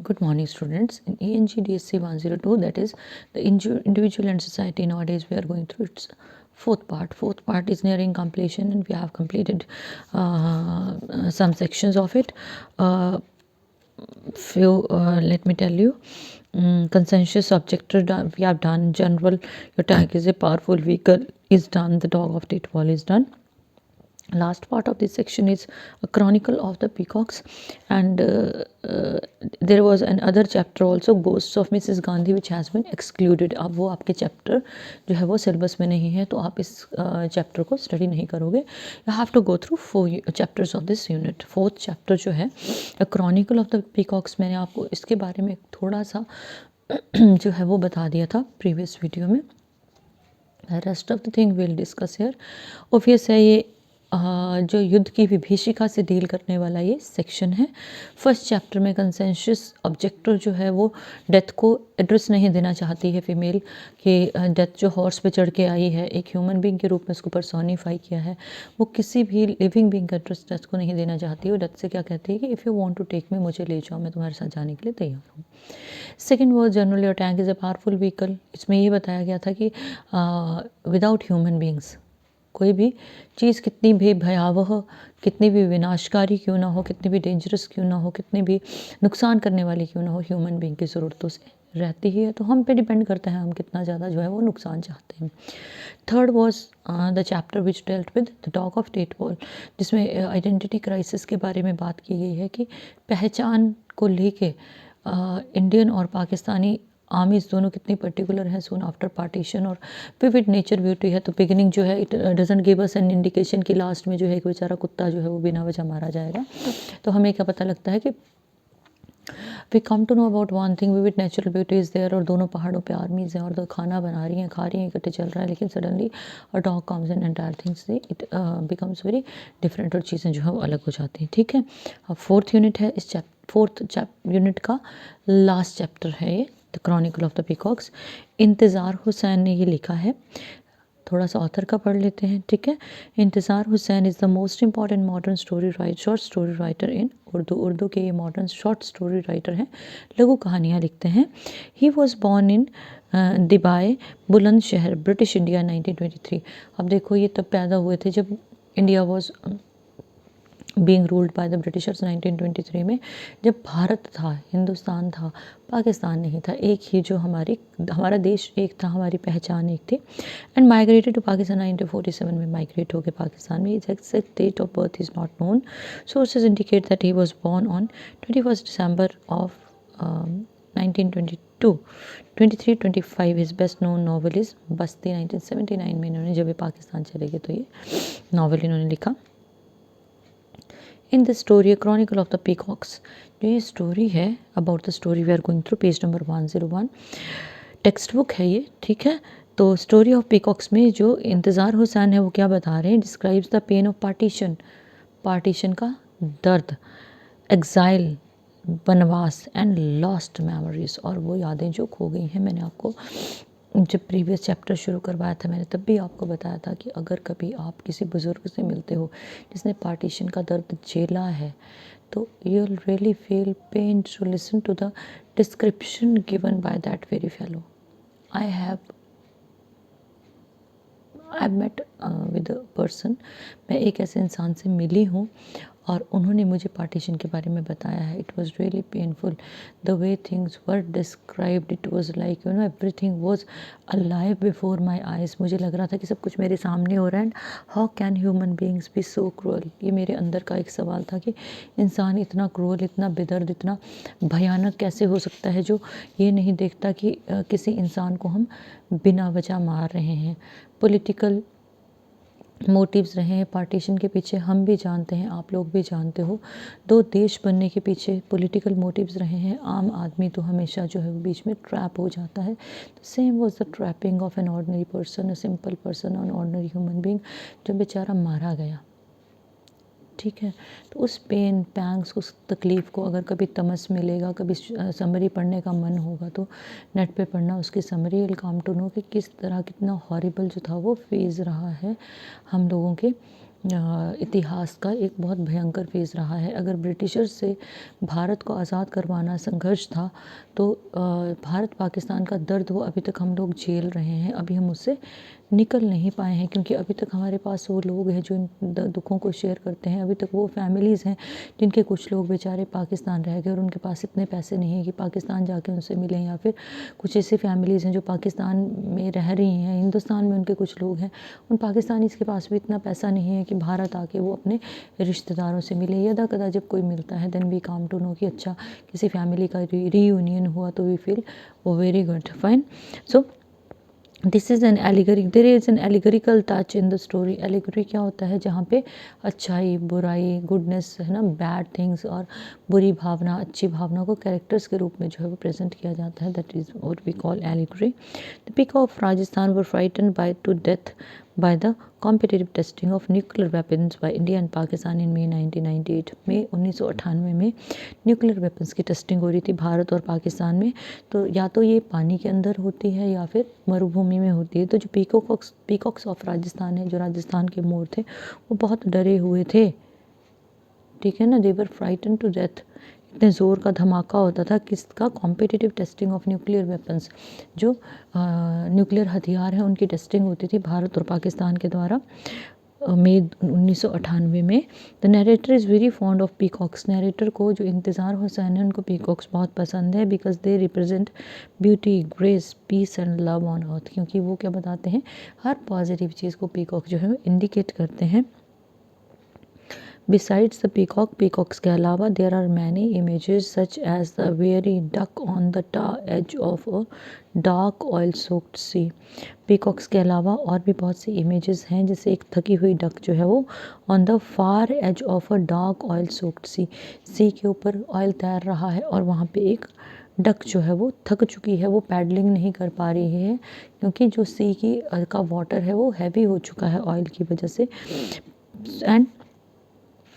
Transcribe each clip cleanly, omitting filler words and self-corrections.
Good morning, students. In ENGDSC 102, that is the individual and society nowadays, we are going through its fourth part. Fourth part is nearing completion, and we have completed some sections of it. Let me tell you. Consensus objector we have done. General, your tank is a powerful vehicle is done. The dog of Titwall is done. Last part of this section is a chronicle of the peacocks, and there was another chapter also, ghosts of Mrs. Gandhi, which has been excluded. अब वो आपके chapter जो है वो syllabus में नहीं है, तो आप इस चैप्टर को स्टडी नहीं करोगे. You have to go through 4 chapters of this unit. Fourth chapter जो है क्रॉनिकल ऑफ द पीकॉक्स, मैंने आपको इसके बारे में थोड़ा सा जो है वो बता दिया था प्रीवियस वीडियो में. Rest of the thing will discuss hair. Obvious है ये जो युद्ध की विभीषिका से डील करने वाला ये सेक्शन है. फर्स्ट चैप्टर में कंसेंसस ऑब्जेक्टर जो है वो डेथ को एड्रेस नहीं देना चाहती है फीमेल, कि डेथ जो हॉर्स पे चढ़ के आई है, एक ह्यूमन बीइंग के रूप में उसको पर्सोनीफाई किया है. वो किसी भी लिविंग बीइंग का एड्रेस डेथ को नहीं देना चाहती है. वो डेथ से क्या कहती है कि if you want to take me, मुझे ले जाओ, मैं तुम्हारे साथ जाने के लिए तैयार हूँ. Second word, generally your tank is a powerful vehicle. इसमें ये बताया गया था कि विदाउट ह्यूमन बींग्स कोई भी चीज़ कितनी भी भयावह, कितनी भी विनाशकारी क्यों ना हो, कितनी भी डेंजरस क्यों ना हो, कितनी भी नुकसान करने वाली क्यों ना हो, ह्यूमन बीइंग की ज़रूरतों से रहती ही है. तो हम पे डिपेंड करता है हम कितना ज़्यादा जो है वो नुकसान चाहते हैं. Third was the chapter which dealt with the dog of Tetwal, जिसमें आइडेंटिटी क्राइसिस के बारे में बात की गई है कि पहचान को लेके इंडियन और पाकिस्तानी आर्मीज दोनों कितनी पर्टिकुलर है सून आफ्टर पार्टीशन, और विविड नेचर ब्यूटी है. तो बिगिनिंग जो है it doesn't give us an indication कि लास्ट में जो है एक बेचारा कुत्ता जो है वो बिना वजह मारा जाएगा. तो हमें क्या पता लगता है कि we come to know about one thing, vivid natural beauty is there, और दोनों पहाड़ों पे आर्मीज़ हैं और तो खाना बना रही हैं, खा रही हैं, इकट्ठे चल रहा है, लेकिन suddenly a dog comes and entire things it becomes very different, और चीज़ें जो है वो अलग हो जाती हैं. ठीक है. अब फोर्थ यूनिट है. इस फोर्थ यूनिट का लास्ट चैप्टर है ये, the Chronicle of the peacocks. इंतज़ार हुसैन ने ये लिखा है. थोड़ा सा ऑथर का पढ़ लेते हैं. ठीक है. इंतज़ार Hussain is the most important modern short story writer in Urdu के ये मॉडर्न शॉर्ट स्टोरी राइटर हैं, लघु कहानियाँ लिखते हैं. He was born in Dibai, Bulandshahr, British India, 1923. अब देखो ये तब पैदा हुए थे जब India was being ruled by the Britishers 1923 में, जब भारत था, हिंदुस्तान था, पाकिस्तान नहीं था. एक ही जो हमारा देश एक था, हमारी पहचान एक थी. एंड माइग्रेटेड टू पाकिस्तान 1947 में माइग्रेट हो गए पाकिस्तान में. Is exact date of birth is not known. Sources indicate that he was born on 21 December of 1922. 23-25 his best known novel is Basti. 1979 में इन्होंने, जब ये पाकिस्तान चले गए, तो ये नावल इन्होंने लिखा. In the story a chronicle of the peacocks, जो ये स्टोरी है about the story we are going through, page number 101, textbook है ये. ठीक है. तो स्टोरी ऑफ पीकॉक्स में जो इंतज़ार हुसैन है वो क्या बता रहे हैं, describes the pain of partition का दर्द, एग्ज़ाइल, वनवास, एंड लॉस्ट मेमोरीज, और वो यादें जो खो गई हैं. मैंने आपको जब प्रीवियस चैप्टर शुरू करवाया था, मैंने तब भी आपको बताया था कि अगर कभी आप किसी बुज़ुर्ग से मिलते हो जिसने पार्टीशन का दर्द झेला है, तो you will really feel pain to listen to the description given by that very fellow. I have met with a person, मैं एक ऐसे इंसान से मिली हूँ और उन्होंने मुझे पार्टीशन के बारे में बताया है. It was really painful the way things were described. It was like everything was alive before my eyes. मुझे लग रहा था कि सब कुछ मेरे सामने हो रहा है. And how can human beings be so cruel, ये मेरे अंदर का एक सवाल था कि इंसान इतना क्रूअल, इतना बेदर्द, इतना भयानक कैसे हो सकता है, जो ये नहीं देखता कि किसी इंसान को हम बिना वजह मार रहे हैं. पॉलिटिकल मोटिव्स रहे हैं पार्टीशन के पीछे, हम भी जानते हैं, आप लोग भी जानते हो. दो देश बनने के पीछे पॉलिटिकल मोटिव्स रहे हैं. आम आदमी तो हमेशा जो है वो बीच में ट्रैप हो जाता है. Same was the trapping of an ordinary person, a simple person, an ordinary human being, जो बेचारा मारा गया. ठीक है. तो उस पेन, पैंग्स, उस तकलीफ़ को अगर कभी तमस मिलेगा, कभी समरी पढ़ने का मन होगा, तो नेट पे पढ़ना, उसकी summary will come to know कि किस तरह कितना हॉरिबल जो था वो फेज़ रहा है हम लोगों के इतिहास का एक बहुत भयंकर फेज़ रहा है। अगर ब्रिटिशर्स से भारत को आज़ाद करवाना संघर्ष था, तो भारत पाकिस्तान का दर्द वो अभी तक हम लोग झेल रहे हैं। अभी हम उससे निकल नहीं पाए हैं, क्योंकि अभी तक हमारे पास वो लोग हैं जो इन दुखों को शेयर करते हैं। अभी तक वो फैमिलीज़ हैं जिनके कुछ लोग बेचारे पाकिस्तान रह गए और उनके पास इतने पैसे नहीं हैं कि पाकिस्तान जाके उनसे मिलें, या फिर कुछ ऐसी फैमिलीज़ हैं जो पाकिस्तान में रह रही हैं, हिंदुस्तान में उनके कुछ लोग हैं, उन पाकिस्तानीज़ के पास भी इतना पैसा नहीं है कि भारत आके वो अपने रिश्तेदारों से मिले। यदा कदा जब कोई मिलता है, then we come to know कि अच्छा किसी फैमिली का रीयूनियन हुआ, तो वी फील वो very good, fine. So this is an allegory, there is an allegorical touch in the story. Allegory क्या होता है? जहाँ पे अच्छाई, बुराई, गुडनेस है ना, बैड थिंग्स और बुरी भावना, अच्छी भावना को कैरेक्टर्स के रूप में जो है वो प्रेजेंट किया जाता है। That is what we call allegory. The people of Rajasthan were frightened by to death by the competitive testing of nuclear weapons by India and Pakistan in May 1998। मई 1998 में न्यूक्लियर वेपन्स की टेस्टिंग हो रही थी भारत और पाकिस्तान में। तो या तो ये पानी के अंदर होती है या फिर मरुभूमि में होती है। तो जो पीकॉक्स ऑफ राजस्थान है, जो राजस्थान के मोर थे, वो बहुत डरे हुए थे, ठीक है ना। दे वर फ्राइटन टू डेथ। इतने ज़ोर का धमाका होता था किसका? Competitive testing of nuclear weapons. जो न्यूक्लियर हथियार हैं उनकी टेस्टिंग होती थी भारत और पाकिस्तान के द्वारा मई 1998 में। The narrator is very fond of peacocks. Narrator को, जो इंतज़ार हुसैन है, उनको पीकॉक्स बहुत पसंद है, because they represent beauty, grace, peace and love on earth. क्योंकि वो क्या बताते हैं? हर पॉजिटिव चीज़ को पीकॉक जो है वो इंडिकेट करते हैं। Besides the peacocks के अलावा there are many images such as the weary duck on the edge of a dark oil soaked sea। peacocks के अलावा और भी बहुत सी images हैं, जैसे एक थकी हुई डक जो है वो on the far edge of a dark oil soaked sea, सी के ऊपर ऑयल तैर रहा है और वहाँ पे एक डक जो है वो थक चुकी है, वो पैडलिंग नहीं कर पा रही है, क्योंकि जो सी की का वाटर है वो हैवी हो चुका है ऑयल की वजह से। And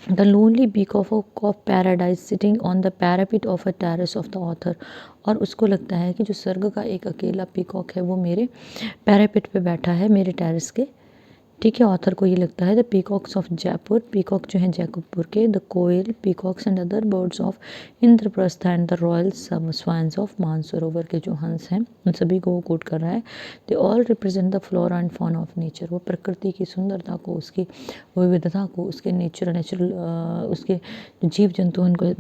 the lonely peacock of paradise sitting on the parapet of a terrace of the author. और उसको लगता है कि जो स्वर्ग का एक अकेला पीकॉक है वो मेरे पैरापिट पे बैठा है, मेरे टेरेस के, ठीक है। ऑथर को ये लगता है। The peacocks of Jaipur, peacock जो हैं जयपुर के, the koel, peacocks and other birds of Indraprastha and the royal swans of Mansarovar के जो हंस हैं, उन सभी को वो कोट कर रहा है। They all represent the flora and fauna of nature. वो प्रकृति की सुंदरता को, उसकी विविधता को, उसके नेचुरल उसके जीव जंतु उनको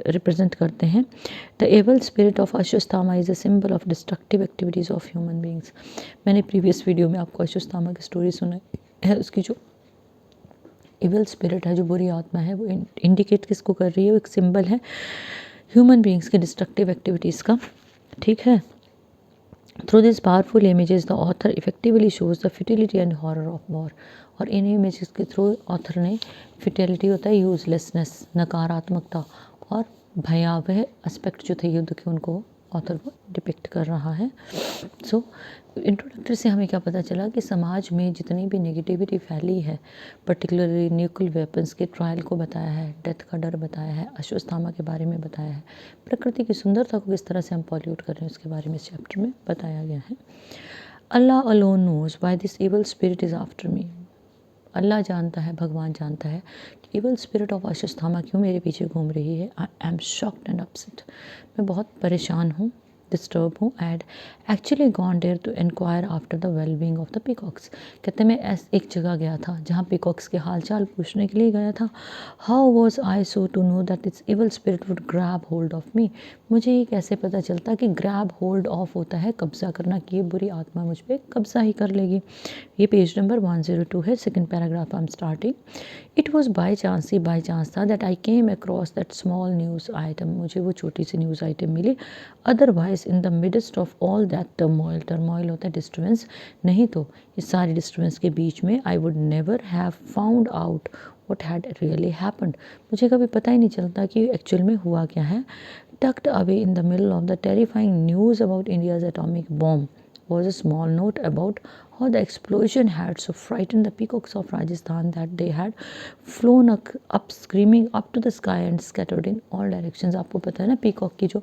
रिप्रेजेंट करते हैं। The evil spirit of Ashwatthama is a symbol of destructive activities of human beings. मैंने प्रीवियस वीडियो में आपको अश्वत्थामा की स्टोरी सुनाई है। उसकी जो इविल स्पिरिट है, जो बुरी आत्मा है, वो इंडिकेट किसको कर रही है? वो एक सिंबल है ह्यूमन बींग्स के डिस्ट्रक्टिव एक्टिविटीज़ का, ठीक है। Through this powerful images the author effectively shows the futility and horror of war. और इन इमेजेस के थ्रू ऑथर ने, फिटिलिटी होता है यूजलेसनेस, नकारात्मकता, और भयावह एस्पेक्ट जो थे युद्ध के, उनको ऑथर को डिपिक्ट कर रहा है। सो इंट्रोडक्टरी से हमें क्या पता चला कि समाज में जितनी भी नेगेटिविटी फैली है, पर्टिकुलरली न्यूक्लियर वेपन्स के ट्रायल को बताया है, डेथ का डर बताया है, अश्वत्थामा के बारे में बताया है, प्रकृति की सुंदरता को किस तरह से हम पॉल्यूट कर रहे हैं उसके बारे में इस चैप्टर में बताया गया है। Allah alone knows why this evil spirit is after me. Allah जानता है, भगवान जानता है कि इवल स्पिरिट ऑफ अश्वत्थामा क्यों मेरे पीछे घूम रही है। I am shocked and upset. मैं बहुत परेशान हूँ, डिस्टर्ब हूँ। Had actually gone there to inquire after the well being of the peacocks. कहते मैं एक जगह गया था जहाँ पीकॉक्स के हाल चाल पूछने के लिए गया था। How was I so to know that its evil spirit would grab hold of me. मुझे ये कैसे पता चलता कि ग्रैब होल्ड ऑफ होता है कब्जा करना, कि ये बुरी आत्मा मुझ पर कब्जा ही कर लेगी। ये पेज नंबर 102 है, second paragraph I am starting. It was by chance ही बाई चांस था that I came across that small news item. मुझे वो छोटी सी न्यूज़ आइटम मिली। Otherwise in the midst of all that turmoil, turmoil होता है डिस्टर्बेंस, नहीं तो इस सारी डिस्टर्बेंस के बीच में I would never have found out what had really happened. मुझे कभी पता ही नहीं चलता कि एक्चुअल में हुआ क्या है। Tucked away in the middle of the terrifying news about India's atomic bomb was a small note about how the explosion had so frightened the peacocks of Rajasthan that they had flown up screaming up to the sky and scattered in all directions। आपको पता है ना peacock की जो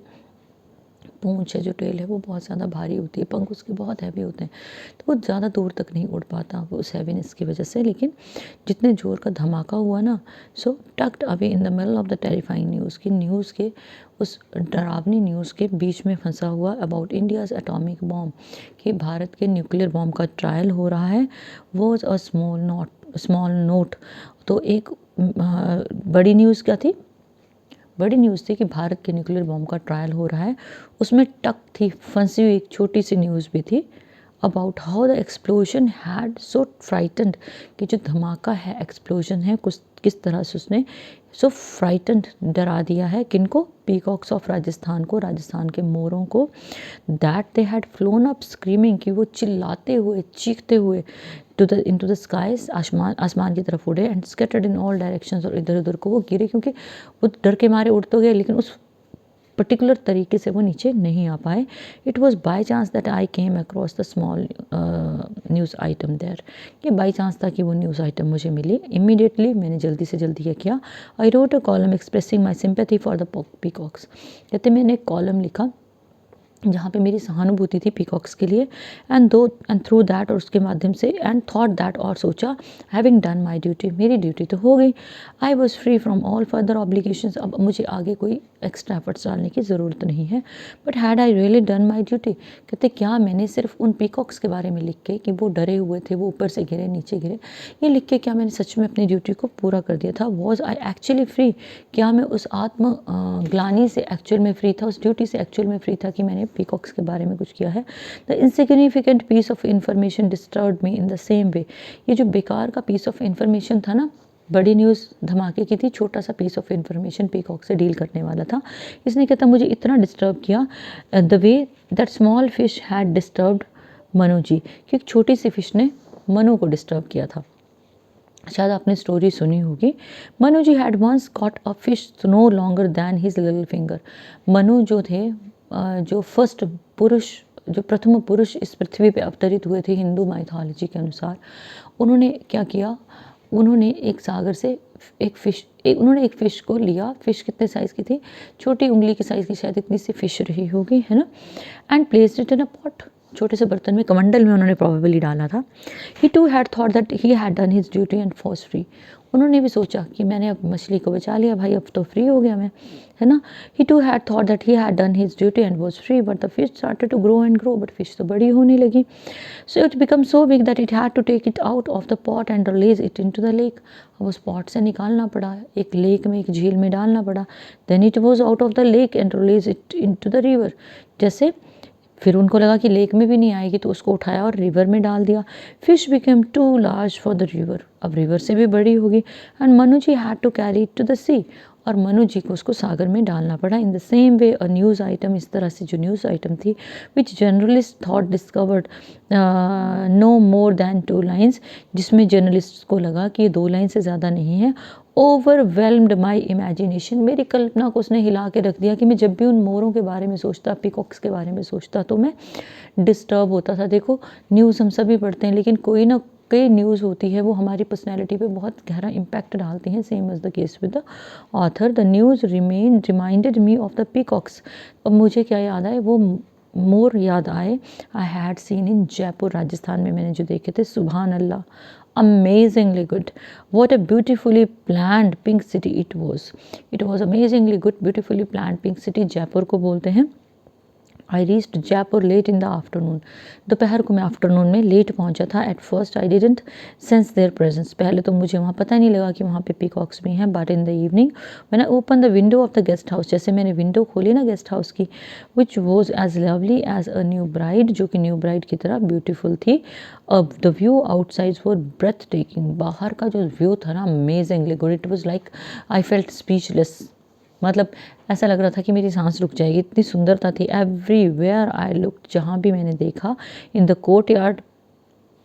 पूंछ है, जो tell है वो बहुत ज़्यादा भारी होती है, पंख उसके बहुत हैवी होते हैं, तो वो ज़्यादा दूर तक नहीं उड़ पाता वो उस हैवीनेस की वजह से। लेकिन जितने ज़ोर का धमाका हुआ ना, so tucked away in the middle of the terrifying news, की न्यूज़ के उस डरावनी न्यूज़ के बीच में फंसा हुआ अबाउट इंडियाज़ एटॉमिक बॉम्ब, कि भारत के न्यूक्लियर बॉम्ब का ट्रायल हो रहा है, वॉज अ स्मॉल नोट। तो एक बड़ी न्यूज़ क्या थी, बड़ी न्यूज़ थी कि भारत के न्यूक्लियर बॉम्ब का ट्रायल हो रहा है, उसमें टक थी, फंसी हुई एक छोटी सी न्यूज़ भी थी about how the explosion had so frightened, कि जो धमाका है, एक्सप्लोजन है, कुछ किस तरह से उसने सो फ्राइटेंड, डरा दिया है, किनको, पीकॉक्स ऑफ राजस्थान को, राजस्थान के मोरों को, that they had phloem up screaming, कि वो चिल्लाते हुए, चीखते हुए इनटू द स्काइज, आसमान की तरफ उड़े, and scattered in all directions, और इधर उधर को वो गिरे, क्योंकि वो डर के मारे उड़ तो गए लेकिन उस पर्टिकुलर तरीके से वो नीचे नहीं आ पाए। It was by chance that I came across the small news item there, कि बाई चांस था कि वो न्यूज़ आइटम मुझे मिली। इमीडिएटली मैंने जल्दी से जल्दी क्या किया, I wrote a column expressing my sympathy for the peacocks, कहते मैंने एक कॉलम लिखा जहाँ पे मेरी सहानुभूति थी पीकॉक्स के लिए, एंड थ्रू दैट, और उसके माध्यम से, एंड थॉट दैट, और सोचा, हैविंग डन माई ड्यूटी, मेरी ड्यूटी तो हो गई, I was free from all further obligations, अब मुझे आगे कोई एक्स्ट्रा एफर्ट्स डालने की ज़रूरत नहीं है। But had I really done my duty, कहते क्या मैंने सिर्फ उन पीकॉक्स के बारे में लिख के, कि वो डरे हुए थे, वो ऊपर से गिरे, नीचे गिरे, ये लिख के क्या मैंने सच में अपनी ड्यूटी को पूरा कर दिया था? वॉज आई एक्चुअली फ्री, क्या मैं उस आत्म ग्लानि से एक्चुअल में फ्री था, उस ड्यूटी से एक्चुअल में फ्री था कि मैंने पीकॉक्स के बारे में कुछ किया है? The insignificant piece of information disturb me in the same way, ये जो बेकार का पीस ऑफ इंफॉर्मेशन था ना, बड़ी न्यूज़ धमाके की थी, छोटा सा पीस ऑफ इंफॉर्मेशन पीकॉक से डील करने वाला था, इसने कहता मुझे इतना डिस्टर्ब किया, the way that small fish had disturbed Manu ji, कि एक छोटी सी फिश ने मनु को डिस्टर्ब किया था। शायद आपने स्टोरी सुनी होगी। Manu ji had once caught a fish no longer than his little finger, Manu जो थे, जो फर्स्ट पुरुष, जो प्रथम पुरुष इस पृथ्वी पे अवतरित हुए थे हिंदू माइथोलॉजी के अनुसार, उन्होंने क्या किया, उन्होंने एक सागर से उन्होंने एक फ़िश को लिया, फ़िश कितने साइज़ की थी, छोटी उंगली की साइज़ की शायद इतनी सी फ़िश रही होगी, है ना, and placed it in a pot, छोटे से बर्तन में, कमंडल में उन्होंने प्रोबेबली डाला था। He too had thought that he had done his duty and was free, उन्होंने भी सोचा कि मैंने अब मछली को बचा लिया भाई, अब तो फ्री हो गया मैं, है ना। He too had thought that he had done his duty and was free, but the fish started to grow and grow, but fish तो बड़ी होने लगी, so it became so big that it had to take it out of the pot and release it into the lake, अब उस pot से निकालना पड़ा, एक लेक में, एक झील में डालना पड़ा, then it was out of the lake and release it into the river, जैसे फिर उनको लगा कि लेक में भी नहीं आएगी तो उसको उठाया और रिवर में डाल दिया, fish became too large for the river, अब रिवर से भी बड़ी होगी, and Manu ji had to carry it to the sea, और मनु जी को उसको सागर में डालना पड़ा। In the same way a news item, इस तरह से जो न्यूज़ आइटम थी, which journalist thought discovered no more than 2 lines, जिसमें जर्नलिस्ट को लगा कि ये 2 लाइन से ज़्यादा नहीं है, ओवरवेलम्ड माई इमेजिनेशन, मेरी कल्पना को उसने हिला के रख दिया, कि मैं जब भी उन मोरों के बारे में सोचता, पीकॉक्स के बारे में सोचता, तो मैं डिस्टर्ब होता था। देखो न्यूज़ हम सभी पढ़ते हैं, लेकिन कोई ना कई न्यूज़ होती है वो हमारी पर्सनैलिटी पे बहुत गहरा इम्पैक्ट डालती हैं, same as the case with the author. The news reminded me of the peacocks, अब मुझे क्या याद आए, वो मोर याद आए, I had seen in Jaipur, Rajasthan में मैंने जो देखे थे, सुभान अल्लाह, amazingly good, what a beautifully planned pink city it was amazingly good, beautifully planned pink city Jaipur को बोलते हैं। I reached Jaipur late in the afternoon, दोपहर को मैं आफ्टरनून में लेट पहुंचा था। At first I didn't sense their presence, पहले तो मुझे वहाँ पता नहीं लगा कि वहाँ पे पीकॉक्स भी हैं, बट इन द इवनिंग मैंने open the window of the guest house, जैसे मैंने विंडो खोली ना गेस्ट हाउस की, which was as lovely as a new bride, जो कि न्यू ब्राइड की तरह ब्यूटीफुल थी। अब the view outside for breathtaking, बाहर का जो व्यू था ना, amazingly good, it was like I felt speechless, मतलब ऐसा लग रहा था कि मेरी सांस रुक जाएगी, इतनी सुंदरता थी। एवरीवेयर आई लुक, जहाँ भी मैंने देखा, इन द कोर्ट यार्ड,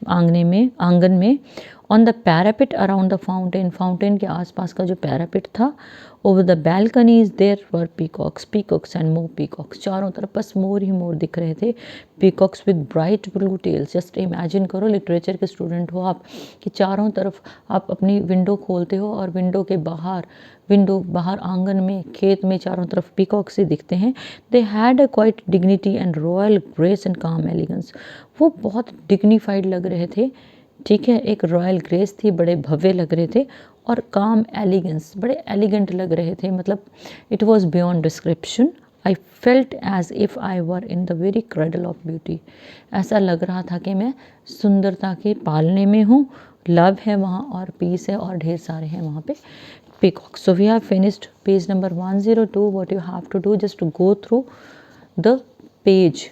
आंगन में, on the parapet around the fountain, fountain के आसपास का जो पैरापिट था over the balconies there were peacocks and more peacocks. चारों तरफ बस मोर ही मोर दिख रहे थे. Peacocks with bright blue tails. Just imagine करो, लिटरेचर के स्टूडेंट हो आप, कि चारों तरफ आप अपनी विंडो खोलते हो और विंडो बाहर आंगन में, खेत में चारों तरफ पीकॉक्स ही दिखते हैं. They had a quite dignity and royal grace and काम एलिगेंस. वो बहुत डिग्निफाइड लग रहे थे, ठीक है, एक रॉयल ग्रेस थी, बड़े भव्य लग रहे थे, और काम एलिगेंस, बड़े एलिगेंट लग रहे थे. मतलब it was beyond description. I felt as if I were in the very cradle of beauty. ऐसा लग रहा था कि मैं सुंदरता के पालने में हूँ. लव है वहाँ और पीस है और ढेर सारे हैं वहाँ पे peacocks. So we have finished page number 102. What you have to do, just to go through the page.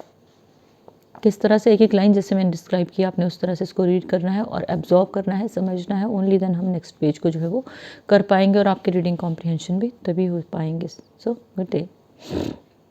किस तरह से एक एक लाइन जैसे मैंने डिस्क्राइब किया, आपने उस तरह से इसको रीड करना है और एब्जॉर्ब करना है, समझना है. ओनली देन हम नेक्स्ट पेज को जो है वो कर पाएंगे और आपकी रीडिंग कॉम्प्रिहेंशन भी तभी हो पाएंगे. So good day.